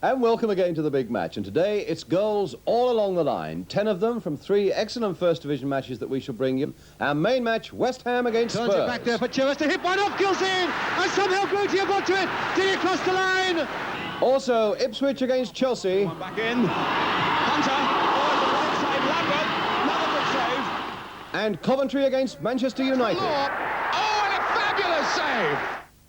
And welcome again to the big match. And today it's goals all along the line. 10 of them from 3 excellent First Division matches that we shall bring you. Our main match, West Ham against Spurs. Turns it back there for Chivers to hit one off, Gilzine, and somehow Grote got to it. Did he cross the line? Also, Ipswich against Chelsea. One back in. Hunter. Oh, it's a great save. Another good save. And Coventry against Manchester United. Oh, and a fabulous save.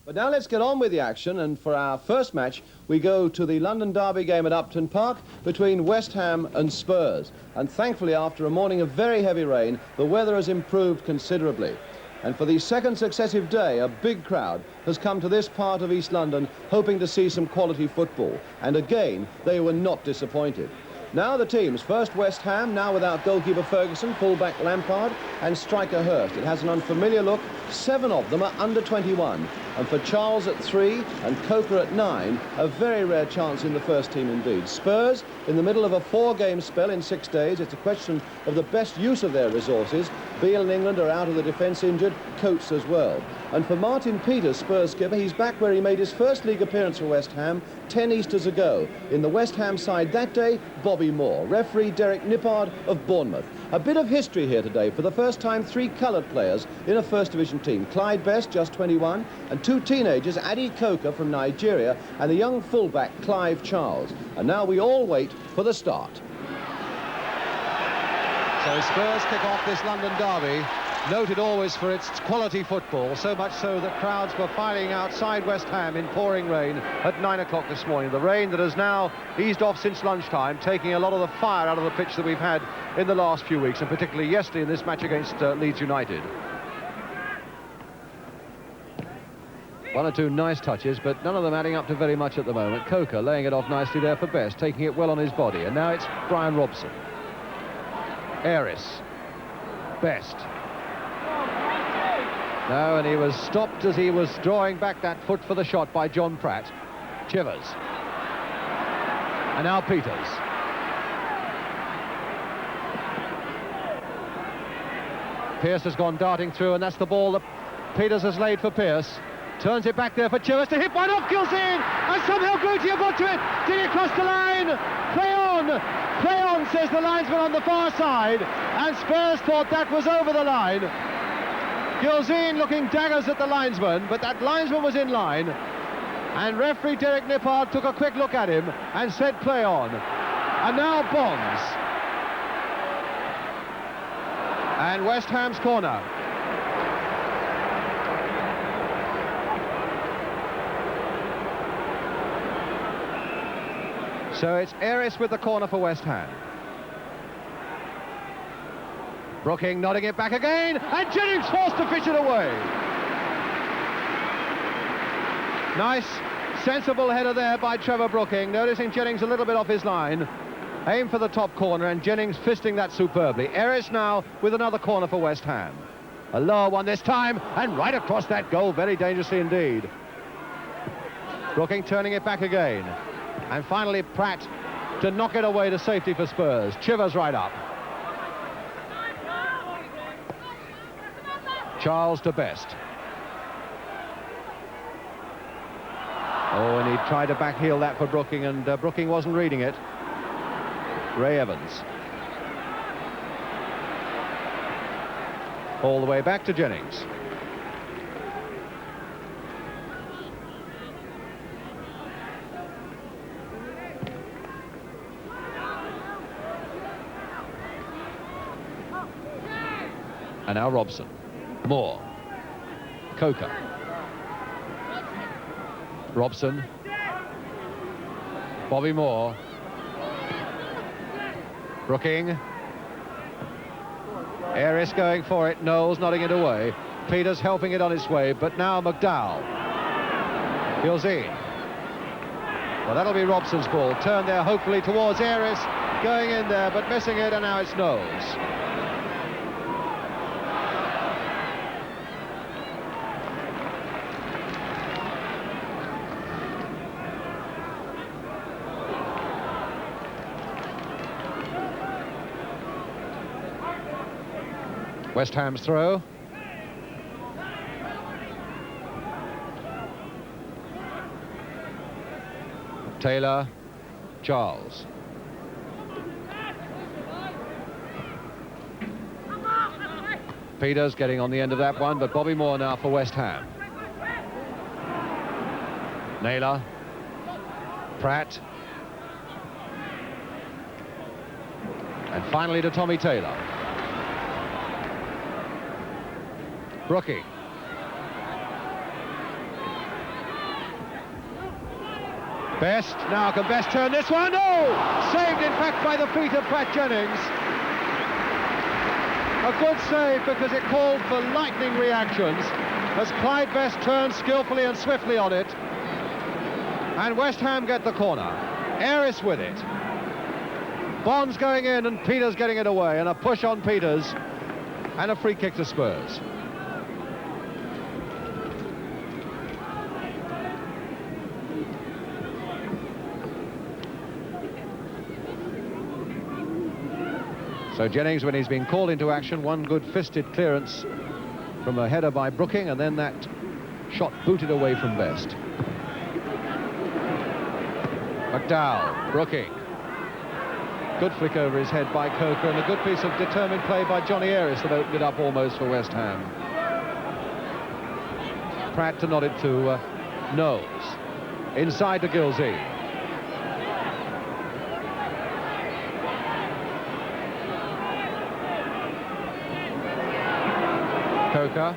But now let's get on with the action, and for our first match we go to the London Derby game at Upton Park between West Ham and Spurs. And thankfully, after a morning of very heavy rain, the weather has improved considerably. And for the second successive day, a big crowd has come to this part of East London hoping to see some quality football. And again, they were not disappointed. Now the teams, first West Ham, now without goalkeeper Ferguson, full-back Lampard and striker Hurst. It has an unfamiliar look. 7 of them are under 21. And for Charles at 3 and Coker at 9, a very rare chance in the first team indeed. Spurs, in the middle of a 4-game spell in 6 days. It's a question of the best use of their resources. Beale and England are out of the defence injured, Coates as well. And for Martin Peters, Spurs skipper, he's back where he made his first league appearance for West Ham 10 Easters ago. In the West Ham side that day, Bobby Moore. Referee Derek Nippard of Bournemouth. A bit of history here today. For the first time, 3 coloured players in a First Division team. Clyde Best, just 21, and 2 teenagers, Adi Coker from Nigeria, and the young fullback, Clive Charles. And now we all wait for the start. So Spurs kick off this London derby, noted always for its quality football, so much so that crowds were filing outside West Ham in pouring rain at 9 o'clock this morning. The rain that has now eased off since lunchtime, taking a lot of the fire out of the pitch that we've had in the last few weeks, and particularly yesterday in this match against Leeds United. 1 or 2 nice touches, but none of them adding up to very much at the moment. Coker laying it off nicely there for Best, taking it well on his body, and now it's Brian Robson. Eris. Best. No, and he was stopped as he was drawing back that foot for the shot by John Pratt. Chivers. And now Peters. Pearce has gone darting through, and that's the ball that Peters has laid for Pearce. Turns it back there for Chivers to hit one off Gilzine, and somehow Grote got to it. Did he cross the line? Play on! Play on, says the linesman on the far side, and Spurs thought that was over the line. Gilzine looking daggers at the linesman, but that linesman was in line, and referee Derek Nippard took a quick look at him and said play on. And now Bonds. And West Ham's corner. So it's Eris with the corner for West Ham. Brooking nodding it back again, and Jennings forced to fish it away. Nice, sensible header there by Trevor Brooking, noticing Jennings a little bit off his line. Aim for the top corner, and Jennings fisting that superbly. Eris now with another corner for West Ham. A lower one this time, and right across that goal, very dangerously indeed. Brooking turning it back again. And finally Pratt to knock it away to safety for Spurs. Chivers right up. Charles to Best. Oh, and he tried to backheel that for Brooking, and Brooking wasn't reading it. Ray Evans. All the way back to Jennings. And now Robson. Moore. Coker. Robson. Bobby Moore. Brooking. Eris going for it. Knowles nodding it away. Peters helping it on its way, but now McDowell. Gilzine. Well, that'll be Robson's ball. Turned there hopefully towards Eris. Going in there, but missing it, and now it's Knowles. West Ham's throw. Taylor Charles. Peters getting on the end of that one, but Bobby Moore now for West Ham. Naylor. Pratt. And finally to Tommy Taylor. Brookie. Best. Now can Best turn this one? Oh! Saved in fact by the feet of Pat Jennings. A good save because it called for lightning reactions as Clyde Best turned skillfully and swiftly on it. And West Ham get the corner. Aris with it. Bonds going in and Peters getting it away, and a push on Peters and a free kick to Spurs. So Jennings, when he's been called into action, one good fisted clearance from a header by Brooking, and then that shot booted away from Best. McDowell, Brooking. Good flick over his head by Coker, and a good piece of determined play by Johnny Aris that opened it up almost for West Ham. Pratt to nod it to Knowles. Inside to Gilzine. Coker.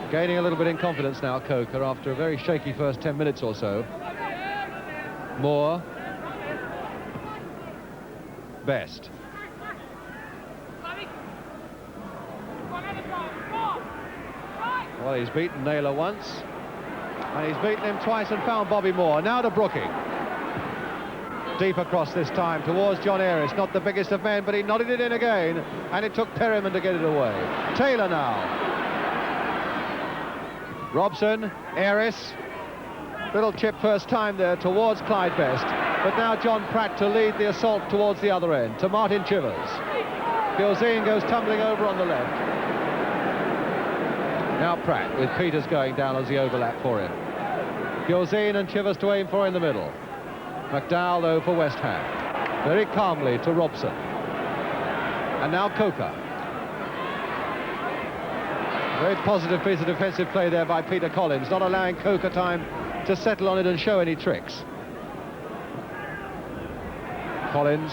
Gaining a little bit in confidence now, Coker, after a very shaky first 10 minutes or so. Moore. Best. Well, he's beaten Naylor once, and he's beaten him twice and found Bobby Moore. Now to Brooking. Deep across this time towards John Aris, not the biggest of men, but he nodded it in again, and it took Perryman to get it away. Taylor now. Robson, Aris. Little chip first time there towards Clyde Best. But now John Pratt to lead the assault towards the other end, to Martin Chivers. Gilzine goes tumbling over on the left. Now Pratt, with Peters going down as the overlap for him. Gilzine and Chivers to aim for in the middle. McDowell, though, for West Ham. Very calmly to Robson. And now Coker. Very positive piece of defensive play there by Peter Collins, not allowing Coker time to settle on it and show any tricks. Collins.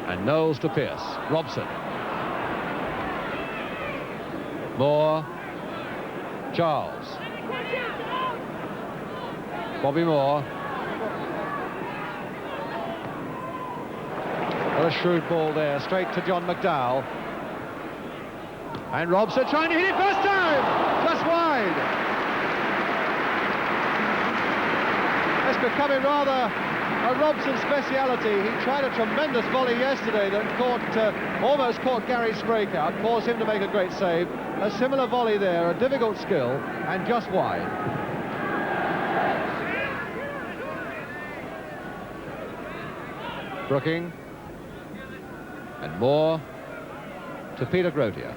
And Knowles to Pearce. Robson. Moore. Charles. Bobby Moore. What a shrewd ball there, straight to John McDowell. And Robson trying to hit it first time, just wide. It's becoming rather a Robson speciality. He tried a tremendous volley yesterday that almost caught Gary Sprake out, caused him to make a great save. A similar volley there, a difficult skill, and just wide. Brooking. And Moore to Peter Grotier.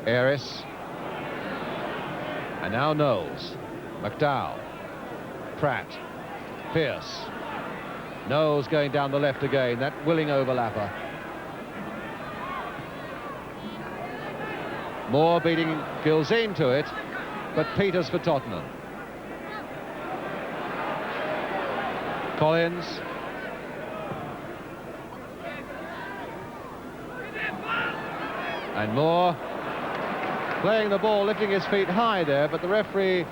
Aris. And now Knowles. McDowell. Pratt. Pearce. Knowles going down the left again, that willing overlapper. Moore beating Gilzine to it, but Peters for Tottenham. Collins. And Moore playing the ball, lifting his feet high there, but the referee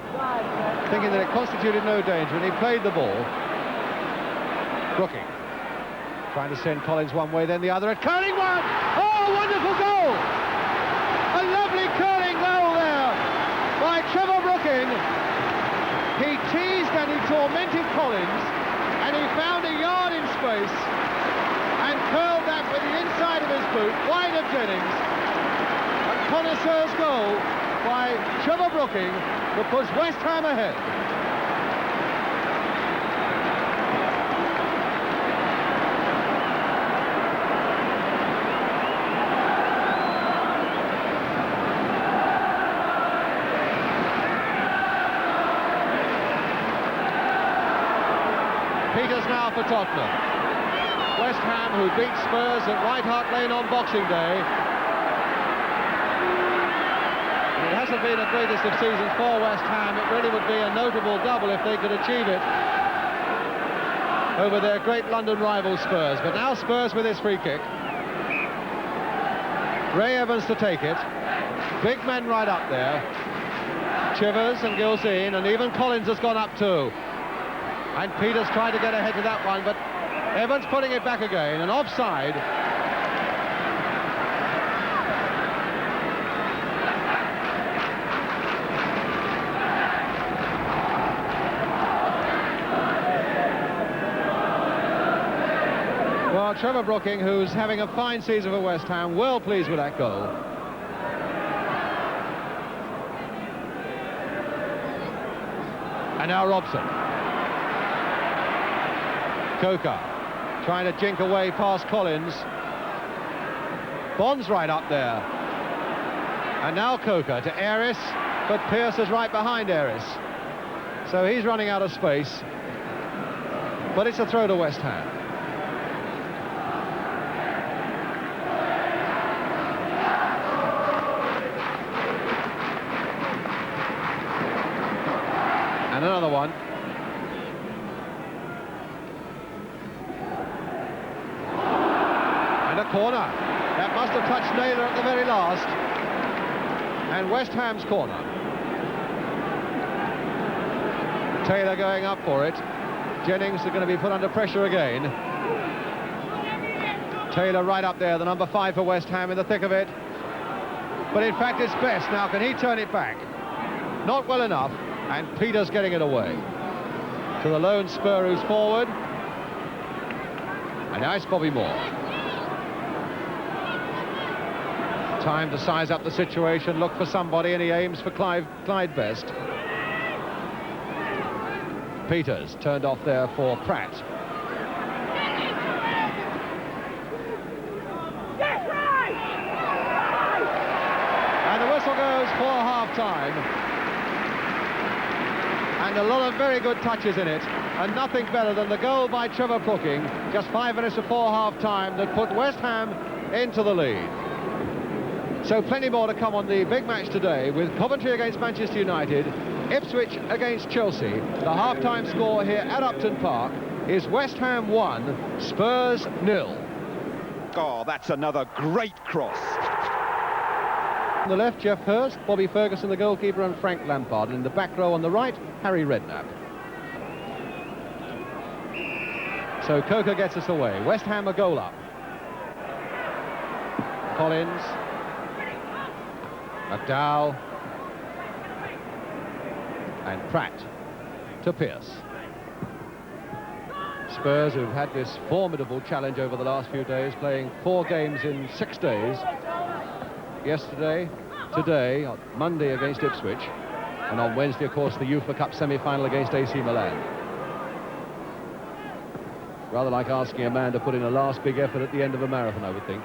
thinking that it constituted no danger, and he played the ball. Brooking trying to send Collins one way, then the other. A curling one! Oh, wonderful goal! A lovely curling goal there by Trevor Brooking. He teased and he tormented Collins, and he found a yard in space and curled that with the inside of his boot, wide of Jennings. A connoisseur's goal by Trevor Brooking that puts West Ham ahead. Peters now for Tottenham. West Ham, who beat Spurs at White Hart Lane on Boxing Day. It hasn't been the greatest of seasons for West Ham. It really would be a notable double if they could achieve it over their great London rival Spurs. But now Spurs with his free kick. Ray Evans to take it. Big men right up there. Chivers and Gilzine, and even Collins has gone up too. And Peters tried to get ahead to that one, but Evans putting it back again, and offside. Well, Trevor Brooking, who's having a fine season for West Ham, well pleased with that goal. And now Robson. Coker trying to jink away past Collins. Bond's right up there. And now Coker to Aris, but Pearce is right behind Aris. So he's running out of space. But it's a throw to West Ham. And another one. And a corner. That must have touched Naylor at the very last. And West Ham's corner. Taylor going up for it. Jennings are going to be put under pressure again. Taylor right up there, the number 5 for West Ham in the thick of it. But in fact it's Best. Now can he turn it back? Not well enough. And Peters getting it away. To the lone Spur who's forward. And now it's Bobby Moore. Time to size up the situation, look for somebody, and he aims for Clyde Best. Peters turned off there for Pratt. And the whistle goes for half-time. And a lot of very good touches in it, and nothing better than the goal by Trevor Brooking just 5 minutes before half-time that put West Ham into the lead. So plenty more to come on the big match today with Coventry against Manchester United, Ipswich against Chelsea. The half-time score here at Upton Park is West Ham 1, Spurs 0. Oh, that's another great cross. On the left, Geoff Hurst, Bobby Ferguson, the goalkeeper, and Frank Lampard. And in the back row on the right, Harry Redknapp. So Coker gets us away. West Ham a goal up. Collins. McDowell. And Pratt to Pearce. Spurs, who've had this formidable challenge over the last few days, playing 4 games in 6 days. Yesterday, today, on Monday against Ipswich, and on Wednesday, of course, the UEFA Cup semi-final against AC Milan. Rather like asking a man to put in a last big effort at the end of a marathon, I would think.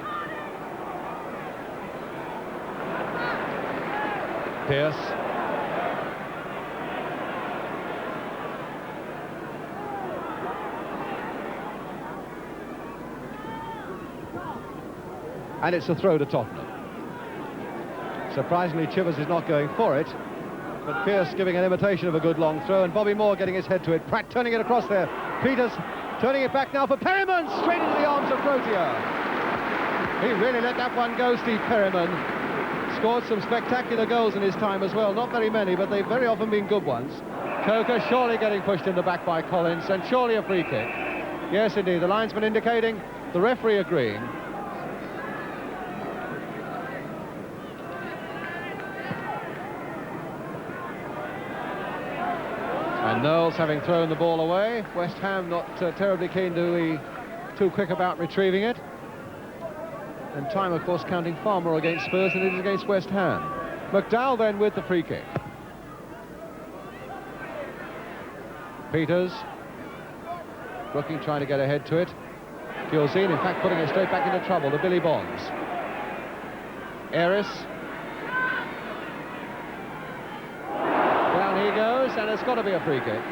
Pearce. And it's a throw to Tottenham. Surprisingly, Chivers is not going for it, but Pearce giving an imitation of a good long throw, and Bobby Moore getting his head to it. Pratt turning it across there. Peters turning it back now for Perryman, straight into the arms of Protea. He really let that one go, Steve Perryman. Scored some spectacular goals in his time as well. Not very many, but they've very often been good ones. Coker surely getting pushed in the back by Collins, and surely a free kick. Yes, indeed, the linesman indicating, the referee agreeing. And Knowles having thrown the ball away. West Ham not terribly keen to be too quick about retrieving it. And time, of course, counting far more against Spurs than it is against West Ham. McDowell then with the free kick. Peters. Brooking trying to get ahead to it. Gilzine, in fact, putting it straight back into trouble, the Billy Bonds. Aris. Down he goes, and it's got to be a free kick.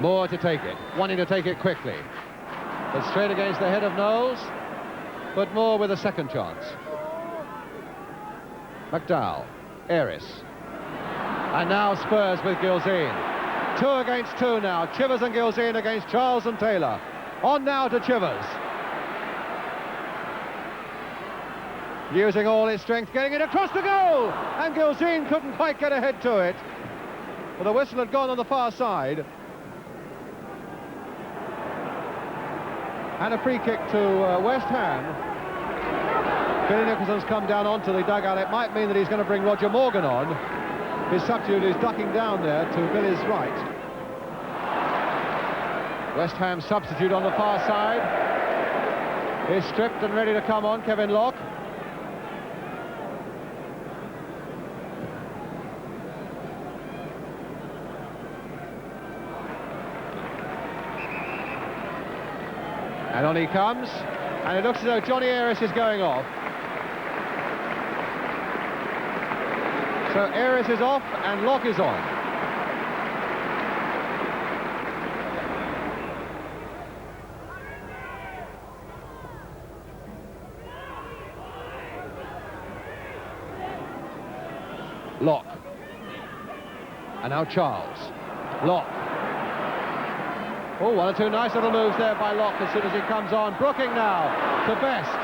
Moore to take it, wanting to take it quickly. But straight against the head of Knowles, but Moore with a second chance. McDowell, Eris. And now Spurs with Gilzean. 2 against 2 now. Chivers and Gilzean against Charles and Taylor. On now to Chivers. Using all his strength, getting it across the goal! And Gilzean couldn't quite get ahead to it. But the whistle had gone on the far side. And a free kick to West Ham. Billy Nicholson's come down onto the dugout. It might mean that he's going to bring Roger Morgan on. His substitute is ducking down there to Billy's right. West Ham substitute on the far side. He's stripped and ready to come on, Kevin Locke. And on he comes, and it looks as though Johnny Eris is going off. So Eris is off and Locke is on. Locke. And now Charles. Locke. Oh, 1 or 2 nice little moves there by Locke as soon as he comes on. Brooking now to Best.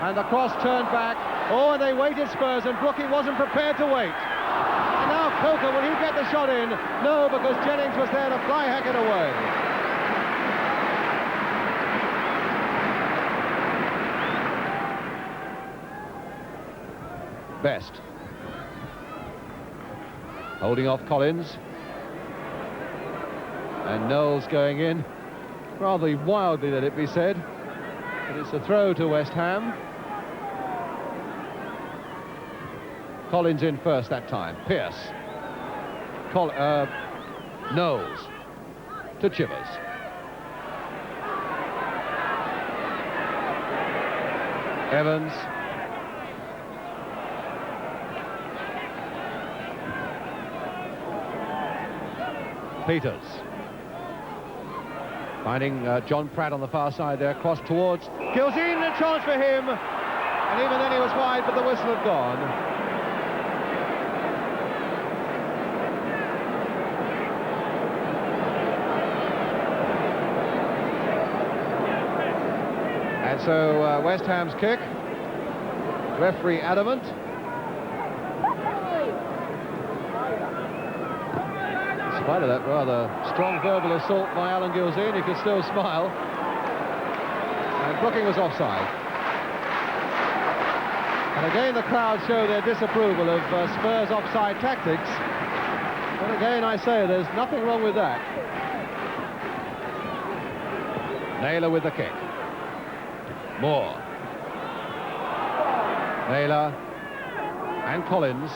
And the cross turned back. Oh, and they waited, Spurs, and Brooking wasn't prepared to wait. And now Coker, will he get the shot in? No, because Jennings was there to fly hack it away. Best. Holding off Collins. And Knowles going in. Rather wildly, let it be said. But it's a throw to West Ham. Collins in first that time. Pearce. Knowles. To Chivers. Evans. Peters. Finding John Pratt on the far side there, cross towards Gilzean, a chance for him. And even then he was wide, but the whistle had gone. And so West Ham's kick. Referee adamant. In spite of that rather strong verbal assault by Alan Gilzean, he could still smile. And Brooking was offside. And again the crowd show their disapproval of Spurs offside tactics. But again I say there's nothing wrong with that. Naylor with the kick. Moore. Naylor and Collins.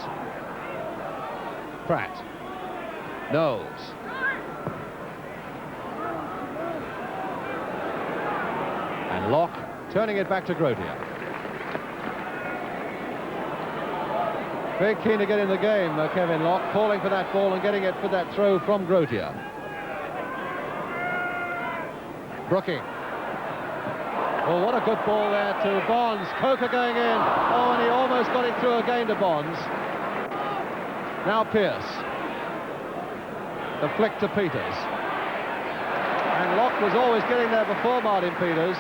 Pratt. Knowles. And Locke turning it back to Grotier. Very keen to get in the game, Kevin Locke, calling for that ball and getting it for that throw from Grotier. Brooking. Oh, what a good ball there to Bonds. Coker going in. Oh, and he almost got it through again to Bonds. Now Pearce. The flick to Peters. And Locke was always getting there before Martin Peters.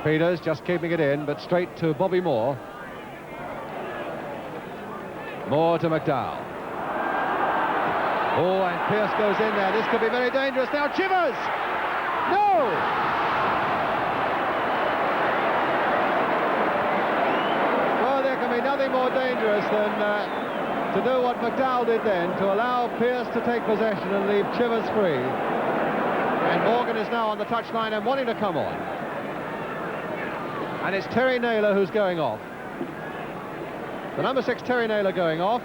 Peters just keeping it in, but straight to Bobby Moore. Moore to McDowell. Oh, and Pearce goes in there. This could be very dangerous. Now Chivers! No! Well, there can be nothing more dangerous than to do what McDowell did then, to allow Pearce to take possession and leave Chivers free. And Morgan is now on the touchline and wanting to come on. And it's Terry Naylor who's going off. The number 6 Terry Naylor going off.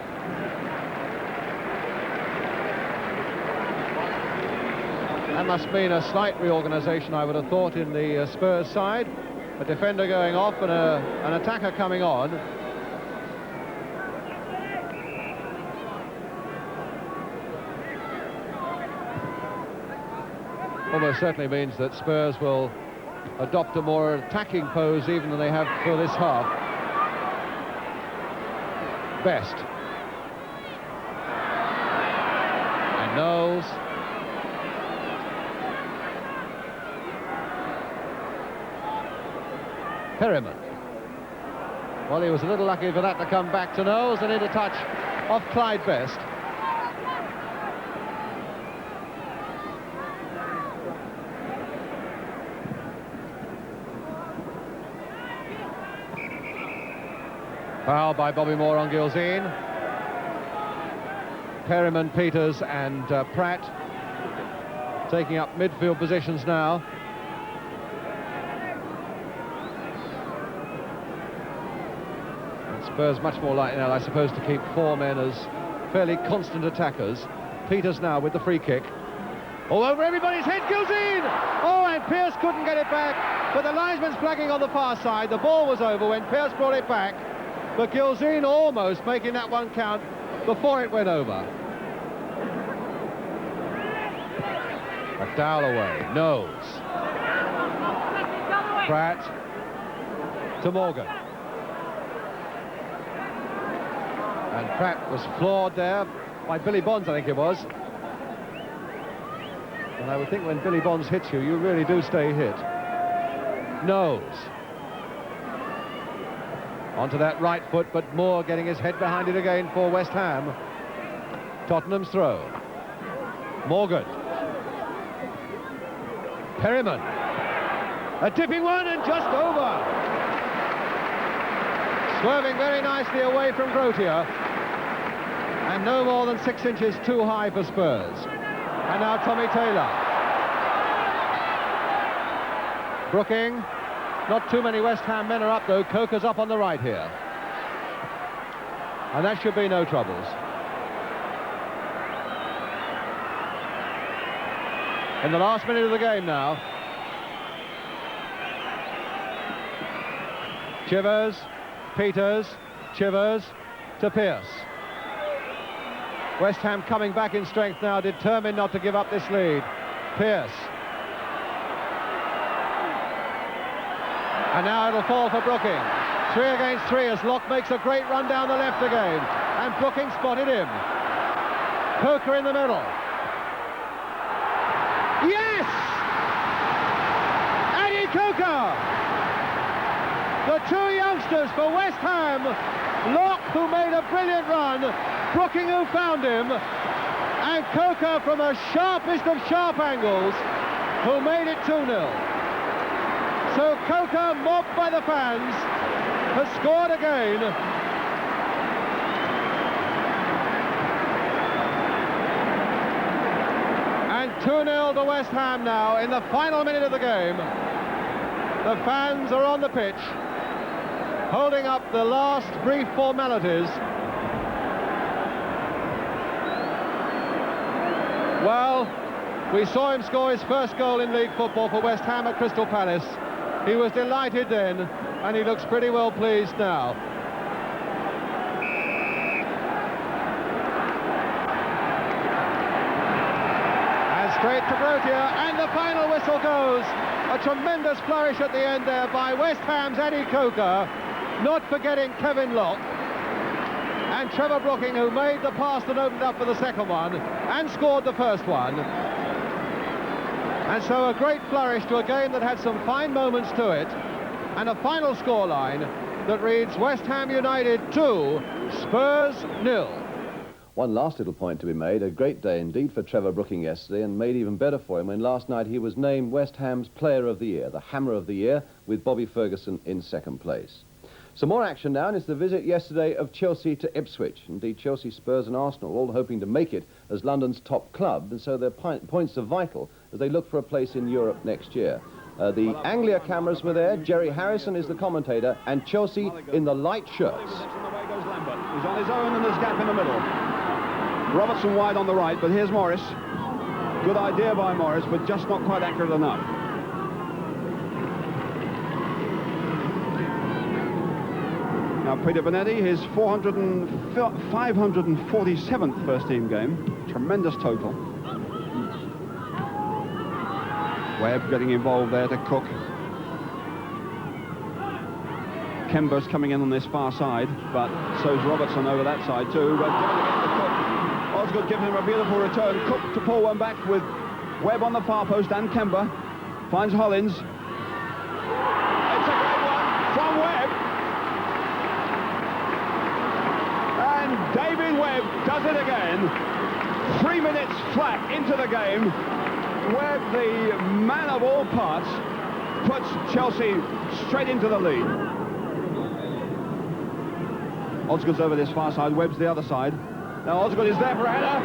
That must mean a slight reorganisation, I would have thought, in the Spurs side. A defender going off and an attacker coming on. Almost certainly means that Spurs will adopt a more attacking pose even than they have for this half. Best. And Knowles. Perryman. Well, he was a little lucky for that to come back to Knowles, and into touch off Clyde Best. Foul by Bobby Moore on Gilzean. Perryman, Peters and Pratt taking up midfield positions now. And Spurs much more likely now, I suppose, to keep four men as fairly constant attackers. Peters now with the free kick. All over everybody's head, Gilzean! Oh, and Pearce couldn't get it back, but the linesman's flagging on the far side. The ball was over when Pearce brought it back, but Gilzean almost making that one count before it went over. McDowell away, Knowles. Pratt to Morgan. And Pratt was floored there by Billy Bonds, I think it was. And I would think when Billy Bonds hits you, you really do stay hit. Knowles. Onto that right foot, but Moore getting his head behind it again for West Ham. Tottenham's throw. Morgan. Perryman. A tipping one and just over. Swerving very nicely away from Grotier. And no more than 6 inches too high for Spurs. And now Tommy Taylor. Brooking. Not too many West Ham men are up, though. Coker's up on the right here. And that should be no troubles. In the last minute of the game now. Chivers, Peters, Chivers to Pearce. West Ham coming back in strength now, determined not to give up this lead. Pearce. And now it'll fall for Brooking. 3 against 3 as Locke makes a great run down the left again. And Brooking spotted him. Coker in the middle. Yes! Eddie Coker! The 2 youngsters for West Ham. Locke, who made a brilliant run. Brooking, who found him. And Coker from a sharpest of sharp angles, who made it 2-0. So Coker, mobbed by the fans, has scored again. And 2-0 to West Ham now in the final minute of the game. The fans are on the pitch, holding up the last brief formalities. Well, we saw him score his first goal in league football for West Ham at Crystal Palace. He was delighted then, and he looks pretty well pleased now. And straight to Grotier, and the final whistle goes. A tremendous flourish at the end there by West Ham's Eddie Coker, not forgetting Kevin Locke. And Trevor Brooking, who made the pass that opened up for the second one, and scored the first one. And so a great flourish to a game that had some fine moments to it, and a final scoreline that reads West Ham United 2, Spurs 0. One last little point to be made. A great day indeed for Trevor Brooking yesterday, and made even better for him when last night he was named West Ham's Player of the Year, the Hammer of the Year, with Bobby Ferguson in second place. Some more action now, and it's the visit yesterday of Chelsea to Ipswich. Indeed, Chelsea, Spurs and Arsenal all hoping to make it as London's top club, and so their points are vital as they look for a place in Europe next year. The Anglia cameras were there. Jerry Harrison is the commentator, and Chelsea in the light shirts. He's on his own and there's gap in the middle. Robertson wide on the right, but here's Morris. Good idea by Morris, but just not quite accurate enough. Now Peter Bonetti, his 547th first-team game. Tremendous total. Webb getting involved there to Cook. Kemba's coming in on this far side, but so's Robertson over that side too. But given again to Cook. Osgood giving him a beautiful return. Cook to pull one back with Webb on the far post and Kemba. Finds Hollins. It's a great one from Webb. And David Webb does it again. 3 minutes flat into the game. Webb, the man of all parts, puts Chelsea straight into the lead. Osgood's over this far side, Webb's the other side. Now Osgood is there for a header.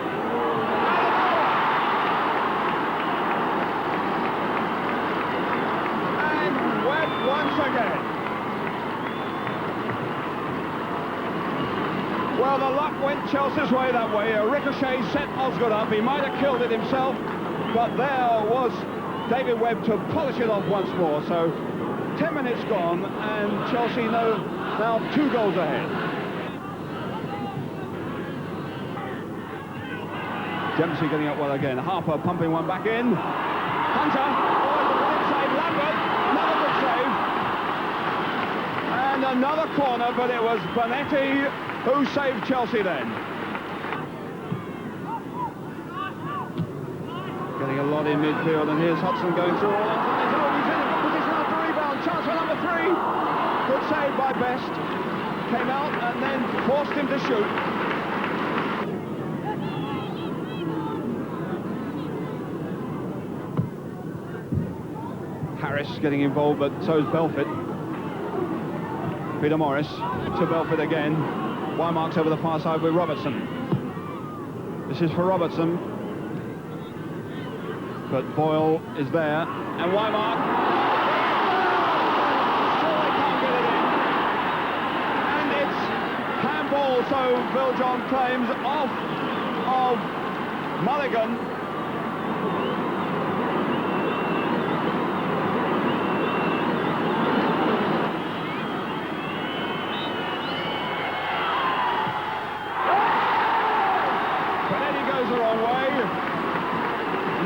And Webb once again. Well, the luck went Chelsea's way that way. A ricochet set Osgood up. He might have killed it himself, but there was David Webb to polish it off once more. So 10 minutes gone, and Chelsea now 2 goals ahead. Dempsey getting up well again. Harper pumping one back in. Hunter. Oh, the great save. Lambert. Another good save. And another corner, but it was Bonetti who saved Chelsea then. Getting a lot in midfield, and here's Hudson going through all on his own. He's in a good position after rebound. Chance for number 3. Good save by Best. Came out and then forced him to shoot. Harris getting involved, but so is Belford. Peter Morris to Belford again. Wymark's over the far side with Robertson. This is for Robertson. But Boyle is there, and Wymark. Still they can't get it in. And it's handball, so Bill John claims, off of Mulligan.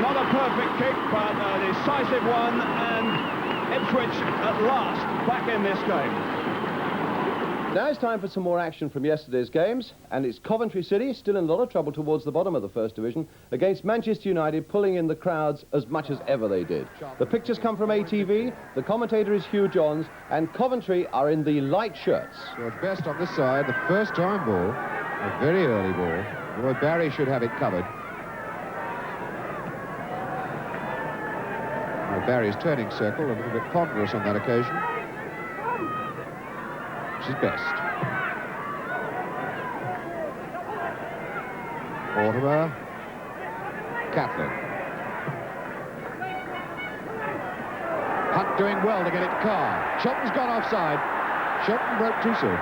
Not a perfect kick, but a decisive one, and Ipswich at last back in this game. Now it's time for some more action from yesterday's games, and it's Coventry City still in a lot of trouble towards the bottom of the First Division against Manchester United, pulling in the crowds as much as ever they did. The pictures come from ATV, the commentator is Hugh Johns, and Coventry are in the light shirts. George Best on this side, the first time ball, a very early ball. Roy Barry should have it covered. Barry's turning circle, a little bit ponderous on that occasion. This is Best. Mortimer. Catlin. Hunt doing well to get it to Carr. Shelton's gone offside. Shelton broke too soon.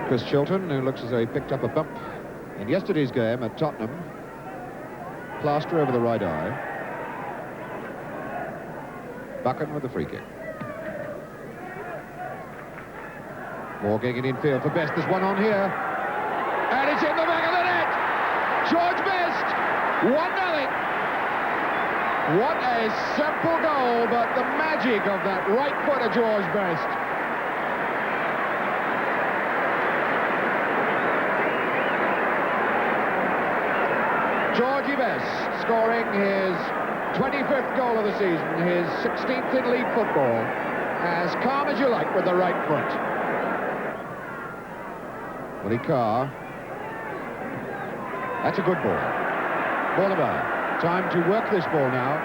Chris Chilton, who looks as though he picked up a bump in yesterday's game at Tottenham. Plaster over the right eye. Buchan with the free kick. Moore getting it infield for Best. There's one on here. And it's in the back of the net! George Best! 1-0. What a simple goal, but the magic of that right foot of George Best. Georgie Best scoring his 25th goal of the season, his 16th in league football, as calm as you like with the right foot. Willie Carr. That's a good ball. Mortimer, time to work this ball now.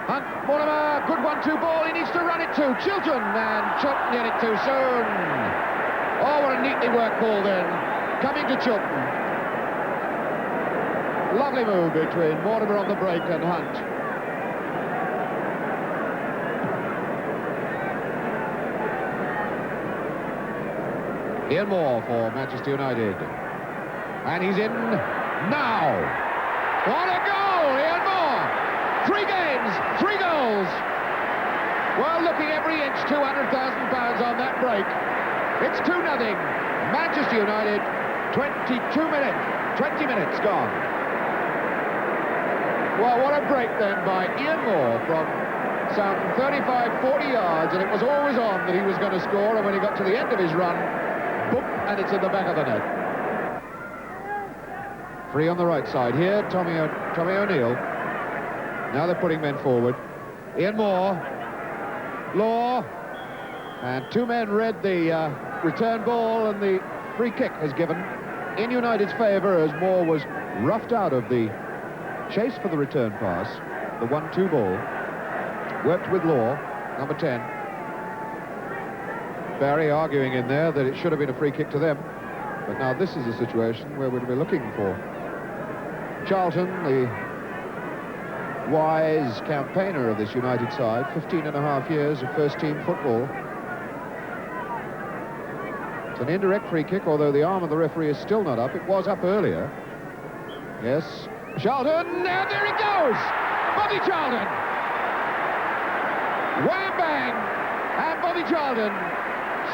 Hunt, Mortimer, good 1-2 ball, he needs to run it to Chilton, and Chilton hit it too soon. Oh, what a neatly worked ball then, coming to Chilton. Lovely move between Mortimer on the break and Hunt. Ian Moore for Manchester United. And he's in now. What a goal, Ian Moore! 3 games, 3 goals. Well, looking every inch, £200,000 on that break. It's 2-0. Manchester United, 20 minutes gone. Well, what a break then by Ian Moore from some 35, 40 yards, and it was always on that he was going to score, and when he got to the end of his run, boop, and it's in the back of the net. Free on the right side here, Tommy O'Neill. Now they're putting men forward. Ian Moore, Law, and 2 men read the return ball, and the free kick is given in United's favour as Moore was roughed out of the chase for the return pass, the 1-2 ball. Worked with Law, number 10. Barry arguing in there that it should have been a free kick to them. But now this is a situation where we'll be looking for Charlton, the wise campaigner of this United side, 15.5 years of first-team football. It's an indirect free kick, although the arm of the referee is still not up. It was up earlier. Yes, Charlton, and there it goes! Bobby Charlton! Wham bang! And Bobby Charlton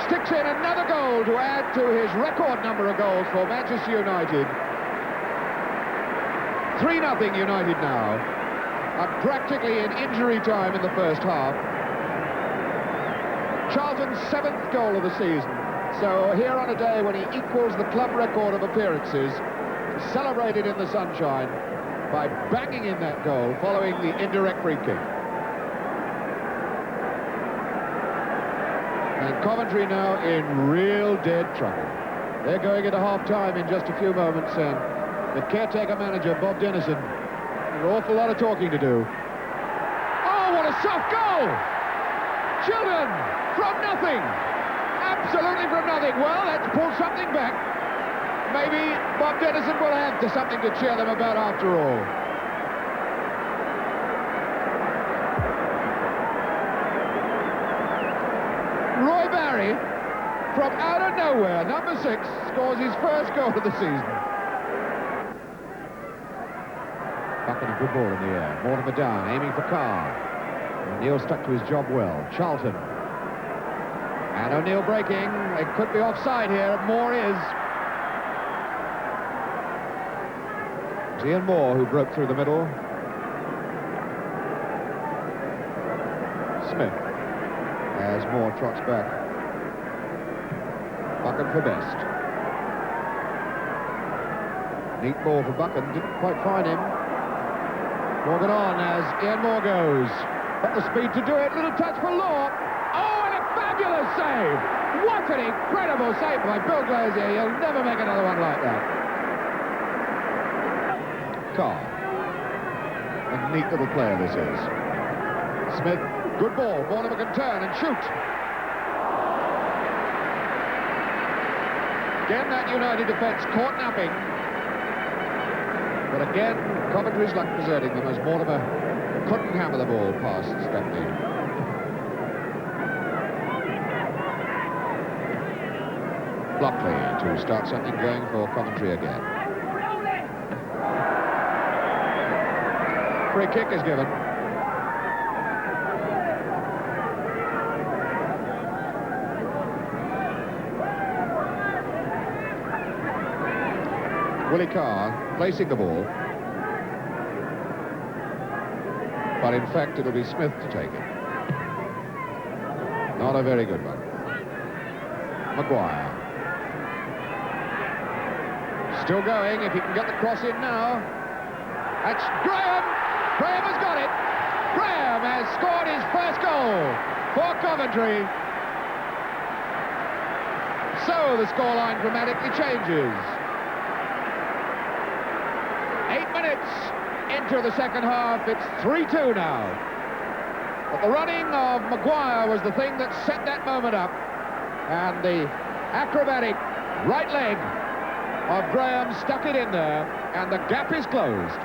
sticks in another goal to add to his record number of goals for Manchester United. 3-0 United now. Practically in injury time in the first half. Charlton's 7th goal of the season. So here on a day when he equals the club record of appearances, celebrated in the sunshine by banging in that goal following the indirect free kick. And Coventry now in real dead trouble. They're going into half-time in just a few moments, and the caretaker manager, Bob Dennison, an awful lot of talking to do. Oh, what a soft goal! Chiltern from nothing. Absolutely from nothing. Well, let's pull something back. Maybe Bob Dennison will have something to cheer them about after all. Roy Barry, from out of nowhere, number 6, scores his first goal of the season. Buchan, a good ball in the air. Mortimer down, aiming for Carr. O'Neill stuck to his job well. Charlton. And O'Neill breaking. It could be offside here. Moore is. It's Ian Moore who broke through the middle. Smith. As Moore trots back. Buchan for Best. Neat ball for Buchan. Didn't quite find him. Morgan on as Ian Moore goes. Got the speed to do it. Little touch for Law. Oh, and a fabulous save! What an incredible save by Bill Glazier. He'll never make another one like that. Carr. A neat little player this is. Smith, good ball. Mortimer can turn and shoot. Again, that United defence caught napping. But again, Coventry's luck deserting them as Mortimer couldn't hammer the ball past Stepney. Blockley to start something going for Coventry again. Free kick is given. Willie Carr placing the ball. But in fact, it'll be Smith to take it. Not a very good one. Maguire. Still going, if he can get the cross in now. That's Graham! Graham has got it! Graham has scored his first goal for Coventry. So the scoreline dramatically changes. 8 minutes into the second half, it's 3-2 now. But the running of Maguire was the thing that set that moment up. And the acrobatic right leg of Graham stuck it in there, and the gap is closed.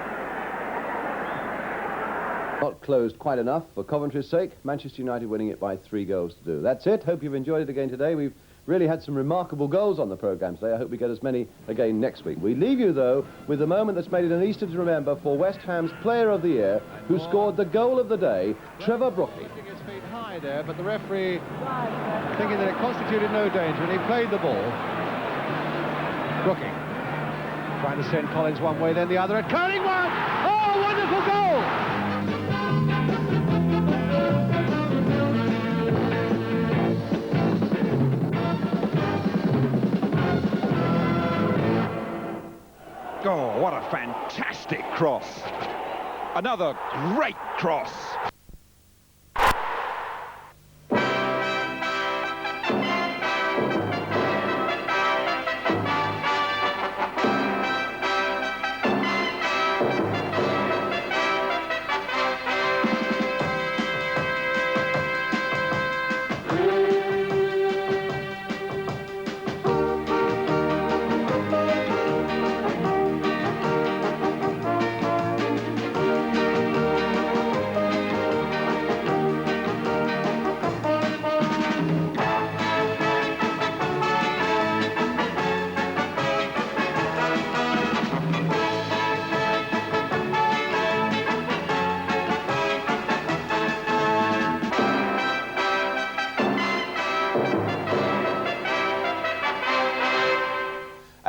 Not closed quite enough for Coventry's sake. Manchester United winning it by 3 goals to 2. That's it. Hope you've enjoyed it again today. We've really had some remarkable goals on the programme today. I hope we get as many again next week. We leave you, though, with the moment that's made it an Easter to remember for West Ham's Player of the Year, who scored the goal of the day, Trevor Brookie. Keeping his feet high there, but the referee thinking that it constituted no danger, and he played the ball. Brookie trying to send Collins one way, then the other, and curling one! Oh, wonderful goal! Oh, what a fantastic cross. Another great cross.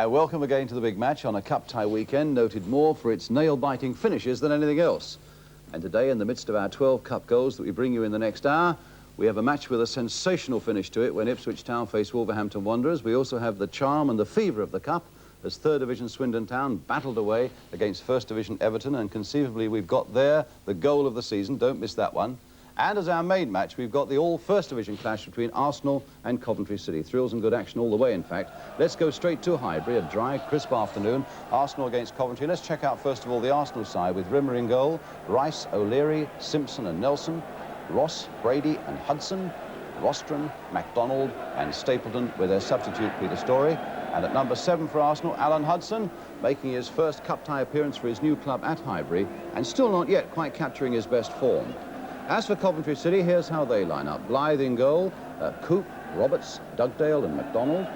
Welcome again to the big match on a cup tie weekend, noted more for its nail-biting finishes than anything else. And today, in the midst of our 12 cup goals that we bring you in the next hour, we have a match with a sensational finish to it when Ipswich Town face Wolverhampton Wanderers. We also have the charm and the fever of the cup as 3rd Division Swindon Town battled away against 1st Division Everton, and conceivably we've got there the goal of the season. Don't miss that one. And as our main match, we've got the all 1st Division clash between Arsenal and Coventry City. Thrills and good action all the way, in fact. Let's go straight to Highbury, a dry, crisp afternoon. Arsenal against Coventry. Let's check out, first of all, the Arsenal side with Rimmer in goal, Rice, O'Leary, Simpson and Nelson, Ross, Brady and Hudson, Rostron, MacDonald and Stapleton with their substitute, Peter Storey. And at number 7 for Arsenal, Alan Hudson, making his first cup tie appearance for his new club at Highbury, and still not yet quite capturing his best form. As for Coventry City, here's how they line up. Blythe in goal, Coop, Roberts, Dugdale and MacDonald,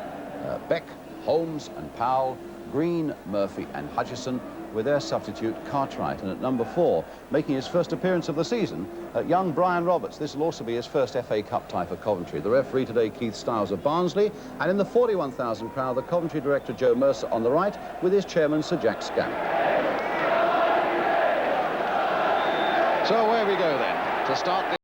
Beck, Holmes and Powell, Green, Murphy and Hutchison with their substitute Cartwright. And at number 4, making his first appearance of the season, young Brian Roberts. This will also be his first FA Cup tie for Coventry. The referee today, Keith Stiles of Barnsley, and in the 41,000 crowd, the Coventry director Joe Mercer on the right with his chairman Sir Jack Scamp. So away we go then to start the